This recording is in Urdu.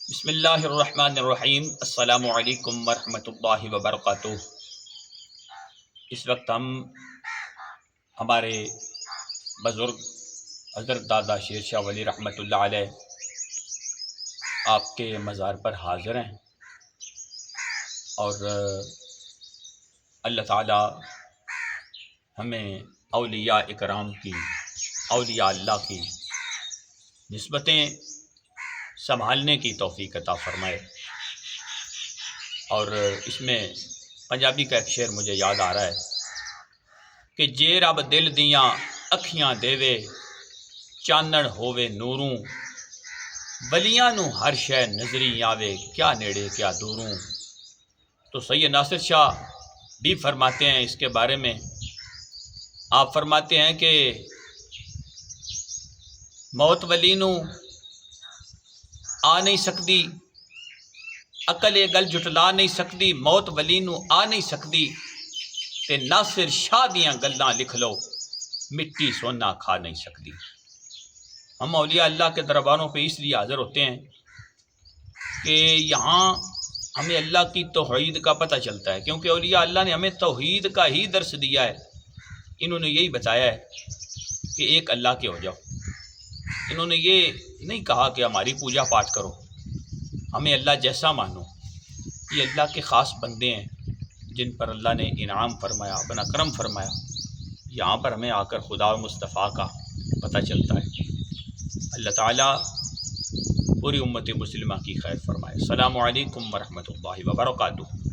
بسم اللہ الرحمن الرحیم۔ السلام علیکم ورحمۃ اللہ وبرکاتہ۔ اس وقت ہم ہمارے بزرگ حضرت دادا شیر شاہ ولی رحمۃ اللہ علیہ آپ کے مزار پر حاضر ہیں اور اللہ تعالی ہمیں اولیاء اکرام کی، اولیاء اللہ کی نسبتیں سنبھالنے کی توفیق عطا فرمائے۔ اور اس میں پنجابی کا ایک شعر مجھے یاد آ رہا ہے کہ جے رب دل دیاں اکھیاں دیوے چانن ہووے نوروں، ولیاں نو ہر شے نظری آوے کیا نیڑے کیا دوروں۔ تو سید ناصر شاہ بھی فرماتے ہیں اس کے بارے میں، آپ فرماتے ہیں کہ موت ولی نو آ نہیں سکتی، عقل یہ گل جٹلا نہیں سکتی، موت ولی نو آ نہیں سکتی، تے ناصر شاہ دیاں گلاں لکھ لو مٹی سونا کھا نہیں سکتی۔ ہم اولیاء اللہ کے درباروں پہ اس لیے حاضر ہوتے ہیں کہ یہاں ہمیں اللہ کی توحید کا پتہ چلتا ہے، کیونکہ اولیاء اللہ نے ہمیں توحید کا ہی درس دیا ہے۔ انہوں نے یہی بتایا ہے کہ ایک اللہ کے ہو جاؤ۔ انہوں نے یہ نہیں کہا کہ ہماری پوجا پاٹ کرو، ہمیں اللہ جیسا مانو۔ یہ اللہ کے خاص بندے ہیں جن پر اللہ نے انعام فرمایا، اپنا کرم فرمایا۔ یہاں پر ہمیں آ کر خدا و مصطفیٰ کا پتہ چلتا ہے۔ اللہ تعالیٰ پوری امت مسلمہ کی خیر فرمائے۔ السلام علیکم ورحمۃ اللہ وبرکاتہ۔